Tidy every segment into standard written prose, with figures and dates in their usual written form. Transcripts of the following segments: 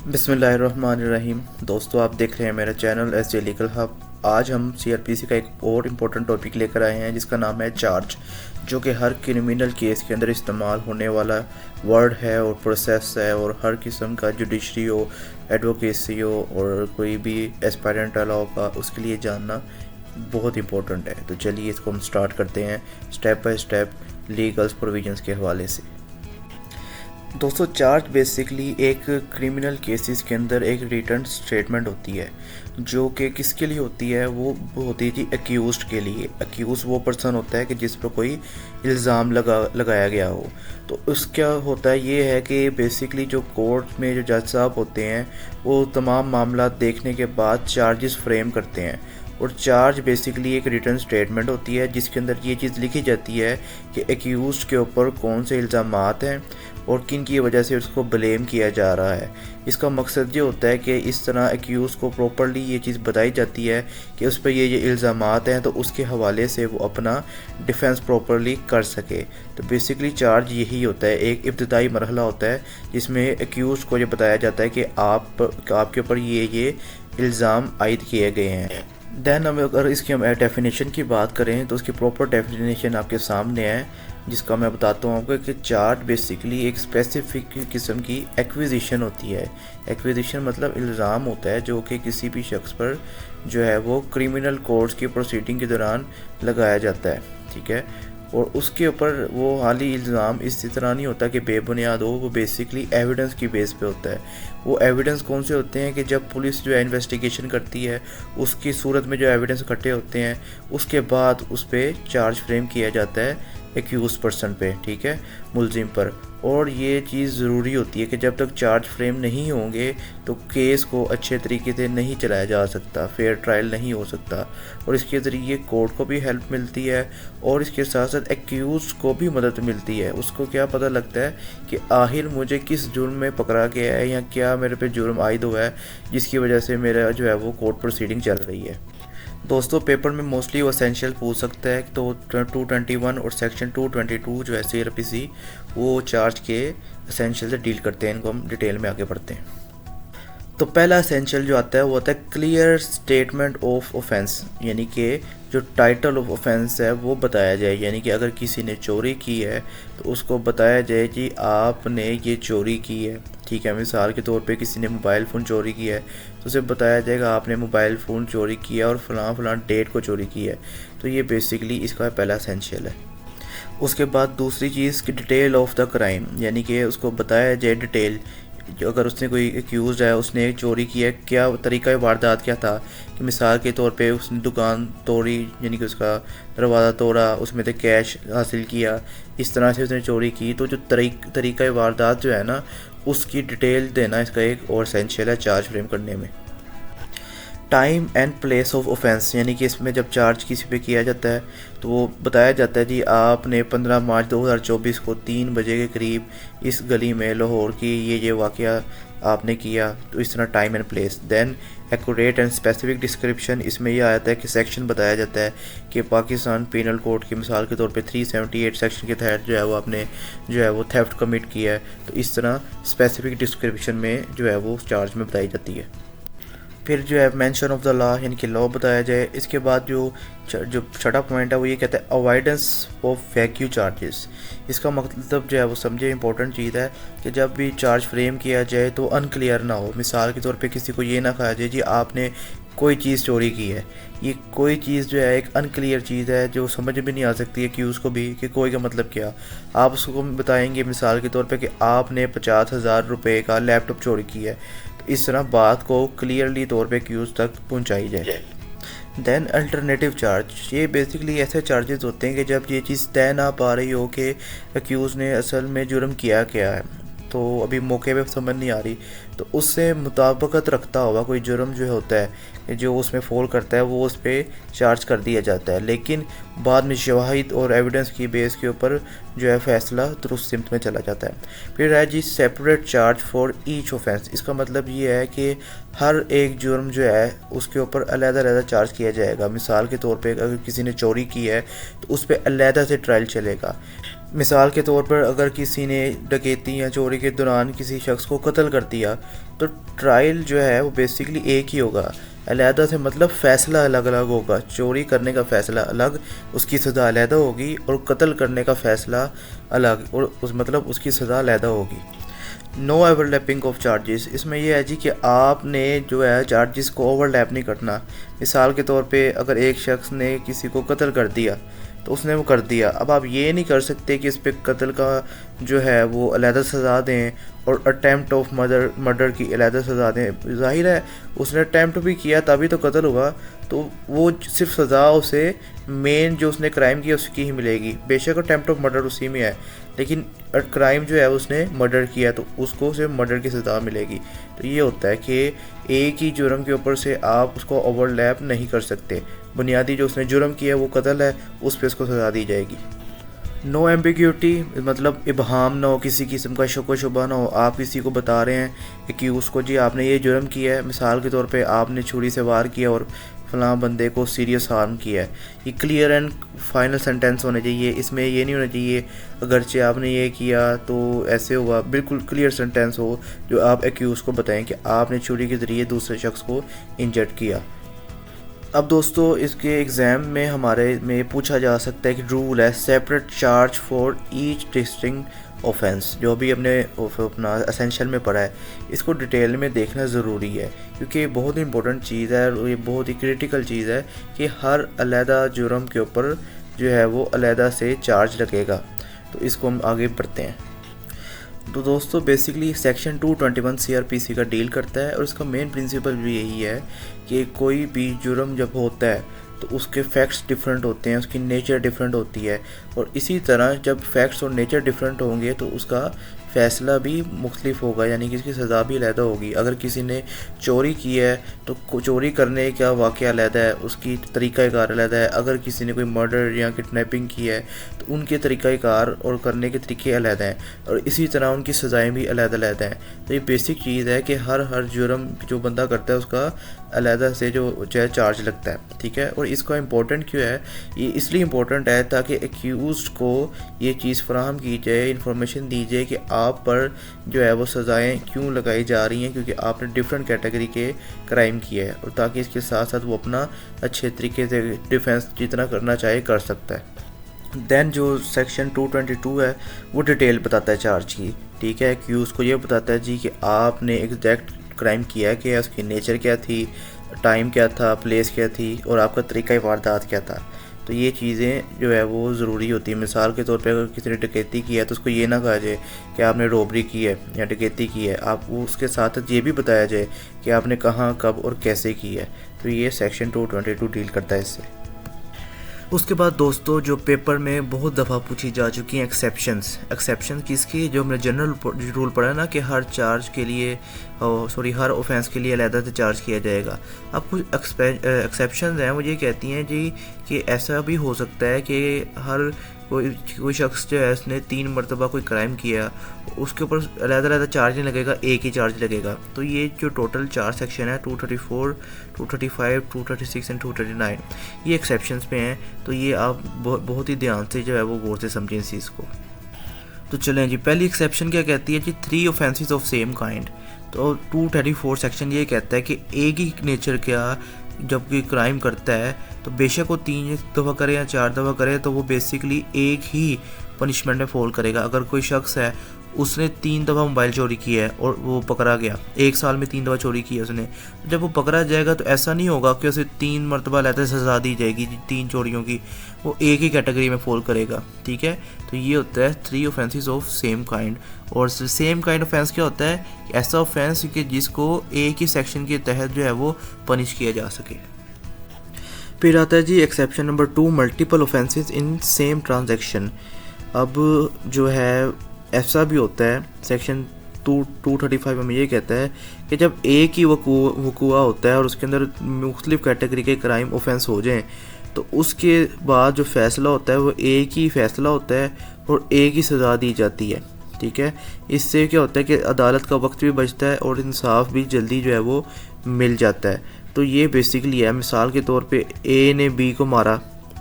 بسم اللہ الرحمن الرحیم۔ دوستو، آپ دیکھ رہے ہیں میرا channel S J legal hub. آج ہم سی آر پی سی کا ایک اور امپورٹنٹ ٹاپک لے کر آئے ہیں جس کا نام ہے چارج، جو کہ ہر کرمنل کیس کے اندر استعمال ہونے والا ورڈ ہے اور پروسیس ہے، اور ہر قسم کا جوڈیشری ہو، ایڈوکیسی ہو اور کوئی بھی ایسپائرنٹ لاء کا، اس کے لیے جاننا بہت امپورٹنٹ ہے۔ تو چلیے اس کو ہم سٹارٹ کرتے ہیں سٹیپ بائی سٹیپ لیگلز پروویژنس کے حوالے سے۔ دوستو، چارج بیسکلی ایک کرمنل کیسز کے اندر ایک ریٹن سٹیٹمنٹ ہوتی ہے، جو کہ کس کے لیے ہوتی ہے؟ وہ ہوتی ہے جی ایکیوزڈ کے لیے۔ ایکیوز وہ پرسن ہوتا ہے کہ جس پر کوئی الزام لگایا گیا ہو۔ تو اس کیا ہوتا ہے، یہ ہے کہ بیسکلی جو کورٹ میں جو جج صاحب ہوتے ہیں وہ تمام معاملات دیکھنے کے بعد چارجز فریم کرتے ہیں، اور چارج بیسکلی ایک ریٹن سٹیٹمنٹ ہوتی ہے جس کے اندر یہ چیز لکھی جاتی ہے کہ ایکیوزڈ کے اوپر کون سے الزامات ہیں اور کن کی وجہ سے اس کو بلیم کیا جا رہا ہے۔ اس کا مقصد یہ ہوتا ہے کہ اس طرح ایکیوز کو پراپرلی یہ چیز بتائی جاتی ہے کہ اس پہ یہ الزامات ہیں، تو اس کے حوالے سے وہ اپنا ڈیفنس پراپرلی کر سکے۔ تو بیسکلی چارج یہی ہوتا ہے، ایک ابتدائی مرحلہ ہوتا ہے جس میں ایکیوز کو یہ بتایا جاتا ہے کہ آپ کے اوپر یہ الزام عائد کیے گئے ہیں۔ دین اگر اس کی ہم ڈیفینیشن کی بات کریں تو اس کی پراپر ڈیفینیشن آپ کے سامنے ہے، جس کا میں بتاتا ہوں آپ کو کہ چارج بیسکلی ایک اسپیسیفک قسم کی ایکویزیشن ہوتی ہے۔ ایکویزیشن مطلب الزام ہوتا ہے جو کہ کسی بھی شخص پر جو ہے وہ کرمنل کورٹس کی پروسیڈنگ کے دوران لگایا جاتا ہے، ٹھیک ہے؟ اور اس کے اوپر وہ حالی الزام اس طرح نہیں ہوتا کہ بے بنیاد ہو، وہ بیسکلی ایویڈنس کی بیس پہ ہوتا ہے۔ وہ ایویڈنس کون سے ہوتے ہیں کہ جب پولیس جو ہے انویسٹیگیشن کرتی ہے، اس کی صورت میں جو ایویڈنس اکٹھے ہوتے ہیں، اس کے بعد اس پہ چارج فریم کیا جاتا ہے ایکیوز پرسن پہ، ٹھیک ہے، ملزم پر۔ اور یہ چیز ضروری ہوتی ہے کہ جب تک چارج فریم نہیں ہوں گے تو کیس کو اچھے طریقے سے نہیں چلایا جا سکتا، فیئر ٹرائل نہیں ہو سکتا، اور اس کے ذریعے کورٹ کو بھی ہیلپ ملتی ہے اور اس کے ساتھ ساتھ ایکیوز کو بھی مدد ملتی ہے۔ اس کو کیا پتہ لگتا ہے کہ آخر مجھے کس جرم میں پکڑا گیا ہے یا کیا میرے پہ جرم عائد ہوا ہے جس کی وجہ سے میرا جو ہے وہ کورٹ پروسیڈنگ چل رہی ہے۔ دوستو، پیپر میں موسٹلی وہ اسینشیل پوچھ سکتا ہے، تو 221 اور سیکشن 222 جو ہے سی آر پی سی، وہ چارج کے اسینشیل سے ڈیل کرتے ہیں۔ ان کو ہم ڈیٹیل میں آگے پڑھتے ہیں۔ تو پہلا اسینشیل جو آتا ہے وہ ہوتا ہے کلیئر اسٹیٹمنٹ آف اوفینس، یعنی کہ جو ٹائٹل آف اوفینس ہے وہ بتایا جائے، یعنی کہ اگر کسی نے چوری کی ہے تو اس کو بتایا جائے جی آپ نے یہ چوری کی ہے، ٹھیک ہے؟ مثال کے طور پہ کسی نے موبائل فون چوری کیا ہے تو اسے بتایا جائے گا آپ نے موبائل فون چوری کیا اور فلاں فلاں ڈیٹ کو چوری کی ہے۔ تو یہ بیسکلی اس کا پہلا اسینشیل ہے۔ اس کے بعد دوسری چیز کہ ڈیٹیل آف دا کرائم، یعنی کہ اس کو بتایا جائے ڈیٹیل، اگر اس نے کوئی ایکیوزڈ ہے، اس نے چوری کی ہے، کیا طریقہ واردات کیا تھا، کہ مثال کے طور پہ اس نے دکان توڑی، یعنی کہ اس کا دروازہ توڑا، اس میں سے کیش حاصل کیا، اس طرح سے اس نے چوری کی۔ تو جو طریقہ واردات جو ہے نا، اس کی ڈیٹیل دینا اس کا ایک اور اسینشیل ہے چارج فریم کرنے میں۔ Time and place of offence, یعنی کہ اس میں جب چارج کسی پہ کیا جاتا ہے تو وہ بتایا جاتا ہے جی آپ نے 15 مارچ 2024 کو 3 بجے کے قریب اس گلی میں لاہور کی یہ واقعہ آپ نے کیا، تو اس طرح time and place. Then accurate and specific description, اس میں یہ آتا ہے کہ سیکشن بتایا جاتا ہے کہ پاکستان پینل کوڈ کی مثال کے طور پہ 378 سیکشن کے تحت جو ہے وہ آپ نے جو ہے وہ تھیفٹ کمٹ کیا ہے، تو اس طرح اسپیسیفک ڈسکرپشن میں جو ہے وہ چارج میں بتائی جاتی ہے۔ پھر جو ہے مینشن آف دا لا، یعنی کہ لا بتایا جائے۔ اس کے بعد جو چھٹا پوائنٹ ہے وہ یہ کہتا ہے اوائڈنس آف ویکیو چارجز۔ اس کا مطلب جو ہے وہ سمجھے امپورٹنٹ چیز ہے کہ جب بھی چارج فریم کیا جائے تو ان کلیئر نہ ہو۔ مثال کے طور پہ کسی کو یہ نہ کہا جائے جی آپ نے کوئی چیز چوری کی ہے۔ یہ کوئی چیز جو ہے ایک ان کلیئر چیز ہے جو سمجھ بھی نہیں آ سکتی ہے کہ اس کو بھی کہ کوئی کا مطلب کیا۔ آپ اس کو بتائیں گے مثال کے طور پہ کہ آپ نے 50,000 روپے کا لیپ ٹاپ چوری کیا ہے، اس طرح بات کو کلیئرلی طور پہ ایکیوز تک پہنچائی جائے۔ دین الٹرنیٹیو چارج، یہ بیسکلی ایسے چارجز ہوتے ہیں کہ جب یہ چیز طے نہ پا رہی ہو کہ ایکیوز نے اصل میں جرم کیا ہے، تو ابھی موقع پہ سمجھ نہیں آ رہی، تو اس سے مطابقت رکھتا ہوا کوئی جرم جو ہوتا ہے جو اس میں فال کرتا ہے وہ اس پہ چارج کر دیا جاتا ہے، لیکن بعد میں شواہد اور ایویڈنس کی بیس کے اوپر جو ہے فیصلہ درست سمت میں چلا جاتا ہے۔ پھر ہے جی separate charge for each offence. اس کا مطلب یہ ہے کہ ہر ایک جرم جو ہے اس کے اوپر علیحدہ علیحدہ چارج کیا جائے گا۔ مثال کے طور پہ اگر کسی نے چوری کی ہے تو اس پہ علیحدہ سے ٹرائل چلے گا۔ مثال کے طور پر اگر کسی نے ڈکیتی یا چوری کے دوران کسی شخص کو قتل کر دیا تو ٹرائل جو ہے وہ بیسیکلی ایک ہی ہوگا، علیحدہ سے مطلب فیصلہ الگ الگ ہوگا۔ چوری کرنے کا فیصلہ الگ، اس کی سزا علیحدہ ہوگی، اور قتل کرنے کا فیصلہ الگ، اور مطلب اس کی سزا علیحدہ ہوگی۔ نو اوور لیپنگ آف چارجز، اس میں یہ ہے جی کہ آپ نے جو ہے چارجز کو اوور لیپ نہیں کرنا۔ مثال کے طور پہ اگر ایک شخص نے کسی کو قتل کر دیا تو اس نے وہ کر دیا، اب آپ یہ نہیں کر سکتے کہ اس پہ قتل کا جو ہے وہ علیحدہ سزا دیں اور اٹیمپٹ آف مرڈر کی علیحدہ سزا دیں۔ ظاہر ہے اس نے اٹیمپٹ بھی کیا تبھی تو قتل ہوا، تو وہ صرف سزا اسے مین جو اس نے کرائم کیا اس کی ہی ملے گی۔ بے شک اٹیمپٹ آف مرڈر اسی میں ہے، لیکن کرائم جو ہے اس نے مرڈر کیا تو اس کو صرف مرڈر کی سزا ملے گی۔ تو یہ ہوتا ہے کہ ایک ہی جرم کے اوپر سے آپ اس کو اوور لیپ نہیں کر سکتے۔ بنیادی جو اس نے جرم کیا ہے وہ قتل ہے، اس پہ اس کو سزا دی جائے گی۔ نو ایمبیگیوٹی، مطلب ابہام نہ ہو، کسی قسم کا شک و شبہ نہ ہو۔ آپ کسی کو بتا رہے ہیں کہ اس کو جی آپ نے یہ جرم کیا ہے، مثال کے طور پہ آپ نے چھری سے وار کیا اور فلاں بندے کو سیریس ہارم کیا ہے، یہ کلیئر اینڈ فائنل سینٹینس ہونا چاہیے۔ اس میں یہ نہیں ہونا چاہیے اگرچہ آپ نے یہ کیا تو ایسے ہوا، بالکل کلیئر سینٹینس ہو جو آپ ایکیوز کو بتائیں کہ آپ نے چھری کے ذریعے دوسرے شخص کو انجرڈ کیا۔ اب دوستو اس کے ایگزام میں ہمارے میں پوچھا جا سکتا ہے کہ رول ہے separate charge for H distinct offence, جو بھی ہم نے اپنا اسینشل میں پڑھا ہے، اس کو ڈیٹیل میں دیکھنا ضروری ہے کیونکہ یہ بہت امپورٹنٹ چیز ہے اور یہ بہت ہی کریٹیکل چیز ہے کہ ہر علیحدہ جرم کے اوپر جو ہے وہ علیحدہ سے چارج لگے گا۔ تو اس کو ہم آگے پڑھتے ہیں۔ تو دوستو بیسیکلی سیکشن 221 CRPC کا ڈیل کرتا ہے اور اس کا مین پرنسپل بھی یہی ہے کہ کوئی بھی جرم جب ہوتا ہے تو اس کے فیکٹس ڈیفرنٹ ہوتے ہیں، اس کی نیچر ڈیفرنٹ ہوتی ہے، اور اسی طرح جب فیکٹس اور نیچر ڈیفرنٹ ہوں گے تو اس کا فیصلہ بھی مختلف ہوگا، یعنی کہ اس کی سزا بھی علیحدہ ہوگی۔ اگر کسی نے چوری کی ہے تو چوری کرنے کا واقعہ علیحدہ ہے، اس کی طریقہ کار علیحدہ ہے۔ اگر کسی نے کوئی مرڈر یا کڈنیپنگ کی ہے تو ان کے طریقہ کار اور کرنے کے طریقے علیحدہ ہیں، اور اسی طرح ان کی سزائیں بھی علیحدہ علیحدہ ہیں۔ تو یہ بیسک چیز ہے کہ ہر جرم جو بندہ کرتا ہے اس کا علیحدہ سے جو چارج لگتا ہے، ٹھیک ہے۔ اور اس کا امپورٹنٹ کیوں ہے؟ یہ اس لیے امپورٹنٹ ہے تاکہ ایکیوزڈ کو یہ چیز فراہم کی جائے، انفارمیشن دی جائے کہ آپ پر جو ہے وہ سزائیں کیوں لگائی جا رہی ہیں، کیونکہ آپ نے ڈیفرنٹ کیٹیگری کے کرائم کیے ہیں، اور تاکہ اس کے ساتھ ساتھ وہ اپنا اچھے طریقے سے ڈیفینس جتنا کرنا چاہے کر سکتا ہے۔ دین جو سیکشن 222 ہے وہ ڈیٹیل بتاتا ہے چارج کی، ٹھیک ہے۔ ایکیوز کو یہ بتاتا ہے جی کہ آپ نے ایگزیکٹ کرائم کیا ہے کہ اس کی نیچر کیا تھی، ٹائم کیا تھا، پلیس کیا تھی، اور آپ کا طریقہ واردات کیا تھا۔ تو یہ چیزیں جو ہے وہ ضروری ہوتی ہیں۔ مثال کے طور پہ اگر کسی نے ڈکیتی کی ہے تو اس کو یہ نہ کہا جائے کہ آپ نے روبری کی ہے یا ڈکیتی کی ہے، آپ اس کے ساتھ یہ بھی بتایا جائے کہ آپ نے کہاں، کب اور کیسے کی ہے۔ تو یہ سیکشن 222 ڈیل کرتا ہے اس سے۔ اس کے بعد دوستو جو پیپر میں بہت دفعہ پوچھی جا چکی ہیں ایکسیپشنز کس کی، جو ہم نے جنرل رول پڑھا نا کہ ہر چارج کے لیے ہر اوفینس کے لیے علیحدہ سے چارج کیا جائے گا۔ اب کچھ ایکسیپشنز ہیں وہ یہ کہتی ہیں جی کہ ایسا بھی ہو سکتا ہے کہ کوئی شخص جو ہے اس نے 3 مرتبہ کوئی کرائم کیا، اس کے اوپر علیحدہ چارج نہیں لگے گا، ایک ہی چارج لگے گا۔ تو یہ جو ٹوٹل 4 سیکشن ہے 234، 235، 236 اینڈ 239، یہ ایکسیپشنز پہ ہیں۔ تو یہ آپ بہت ہی دھیان سے جو ہے وہ غور سے سمجھیں اس چیز کو۔ تو چلیں جی، پہلی ایکسیپشن کیا کہتی ہے جی 3 offenses آف سیم کائنڈ۔ تو 234 سیکشن یہ کہتا ہے کہ ایک ہی نیچر کا جب کوئی کرائم کرتا ہے تو بے شک وہ 3 دفعہ کرے یا 4 دفعہ کرے تو وہ بیسیکلی ایک ہی پنشمنٹ میں فال کرے گا۔ اگر کوئی شخص ہے اس نے 3 دفعہ موبائل چوری کیا ہے اور وہ پکڑا گیا، 1 سال میں 3 دفعہ چوری کی ہے اس نے، جب وہ پکڑا جائے گا تو ایسا نہیں ہوگا کہ اسے 3 مرتبہ علیحدہ سزا دی جائے گی 3 چوریوں کی، وہ ایک ہی کیٹیگری میں فال کرے گا، ٹھیک ہے۔ تو یہ ہوتا ہے 3 offenses آف سیم کائنڈ۔ اور سیم کائنڈ offense کیا ہوتا ہے؟ ایسا offense کہ جس کو ایک ہی سیکشن کے تحت جو ہے وہ پنش کیا جا سکے۔ پھر آتا ہے جی exception number 2 multiple offenses in same transaction. اب جو ہے ایسا بھی ہوتا ہے سیکشن 235 میں یہ کہتا ہے کہ جب ایک ہی وقوع ہوتا ہے اور اس کے اندر مختلف کیٹیگری کے کرائم اوفینس ہو جائیں تو اس کے بعد جو فیصلہ ہوتا ہے وہ ایک ہی فیصلہ ہوتا ہے اور ایک ہی سزا دی جاتی ہے، ٹھیک ہے۔ اس سے کیا ہوتا ہے کہ عدالت کا وقت بھی بچتا ہے اور انصاف بھی جلدی جو ہے وہ مل جاتا ہے۔ تو یہ بیسیکلی ہے، مثال کے طور پہ اے نے بی کو مارا،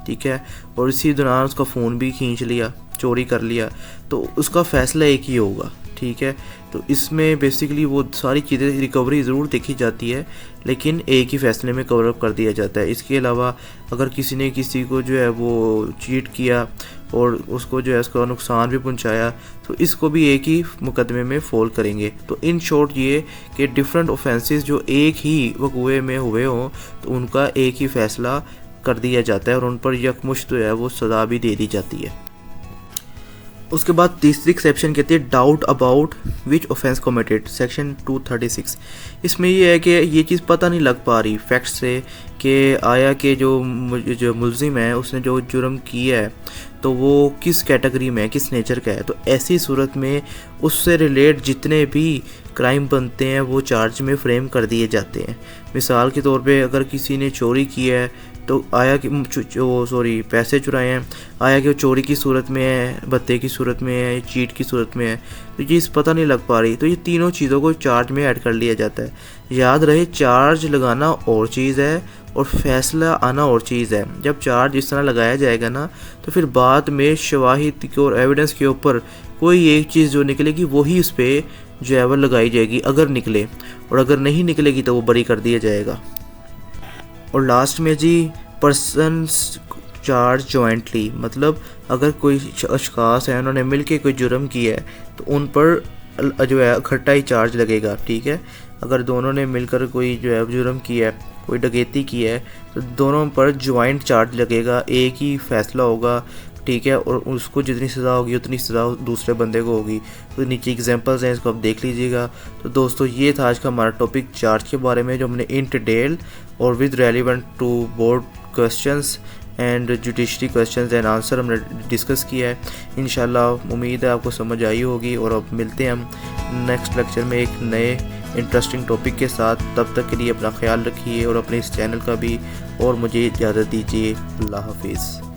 ٹھیک ہے، اور اسی دوران اس کا فون بھی کھینچ لیا، چوری کر لیا تو اس کا فیصلہ ایک ہی ہوگا، ٹھیک ہے. تو اس میں بیسیکلی وہ ساری چیزیں ریکوری ضرور دیکھی جاتی ہے لیکن ایک ہی فیصلے میں کور اپ کر دیا جاتا ہے. اس کے علاوہ اگر کسی نے کسی کو جو ہے وہ چیٹ کیا اور اس کو جو ہے اس کا نقصان بھی پہنچایا تو اس کو بھی ایک ہی مقدمے میں فال کریں گے. تو ان شارٹ یہ کہ ڈفرینٹ اوفینسز جو ایک ہی وقوعے میں ہوئے ہوں تو ان کا ایک ہی فیصلہ کر دیا جاتا ہے اور ان پر یکمشت جو ہے وہ سزا بھی دے دی جاتی ہے. اس کے بعد تیسری ایکسیپشن کہتے ہیں doubt about which offence committed, section 236. اس میں یہ ہے کہ یہ چیز پتہ نہیں لگ پا رہی فیکٹ سے کہ آیا کہ جو ملزم ہے اس نے جو جرم کیا ہے تو وہ کس کیٹیگری میں ہے، کس نیچر کا ہے. تو ایسی صورت میں اس سے ریلیٹ جتنے بھی کرائم بنتے ہیں وہ چارج میں فریم کر دیے جاتے ہیں. مثال کے طور پہ اگر کسی نے چوری کی ہے تو آیا کہ پیسے چرائے ہیں، آیا کہ وہ چوری کی صورت میں ہے، بھتے کی صورت میں ہے، چیٹ کی صورت میں ہے، تو یہ پتہ نہیں لگ پا رہی. تو یہ تینوں چیزوں کو چارج میں ایڈ کر لیا جاتا ہے. یاد رہے چارج لگانا اور چیز ہے اور فیصلہ آنا اور چیز ہے. جب چارج اس طرح لگایا جائے گا نا تو پھر بعد میں شواہد کے اور ایویڈنس کے اوپر کوئی ایک چیز جو نکلے گی وہی اس پہ جو ہے وہ لگائی جائے گی اگر نکلے، اور اگر نہیں نکلے گی تو وہ بری کر دیا جائے گا. اور لاسٹ میں جی پرسنس چارج جوائنٹلی، مطلب اگر کوئی اشخاص ہیں انہوں نے مل کے کوئی جرم کیا ہے تو ان پر جو ہے اکٹھا ہی چارج لگے گا، ٹھیک ہے. اگر دونوں نے مل کر کوئی جو ہے جرم کیا ہے، کوئی ڈکیتی کی ہے تو دونوں پر جوائنٹ چارج لگے گا، ایک ہی فیصلہ ہوگا، ٹھیک ہے. اور اس کو جتنی سزا ہوگی اتنی سزا دوسرے بندے کو ہوگی. تو نیچے ایگزامپلز ہیں، اس کو آپ دیکھ لیجیے گا. تو دوستو یہ تھا آج کا ہمارا ٹاپک چارج کے بارے میں جو ہم نے ان ڈیٹیل اور with relevant to board questions and judiciary questions and answer ہم نے ڈسکس کیا ہے. انشاءاللہ امید ہے آپ کو سمجھ آئی ہوگی. اور اب ملتے ہیں ہم نیکسٹ لیکچر میں ایک نئے انٹرسٹنگ ٹاپک کے ساتھ. تب تک کے لیے اپنا خیال رکھیے اور اپنے اس چینل کا بھی، اور مجھے اجازت دیجیے. اللہ حافظ.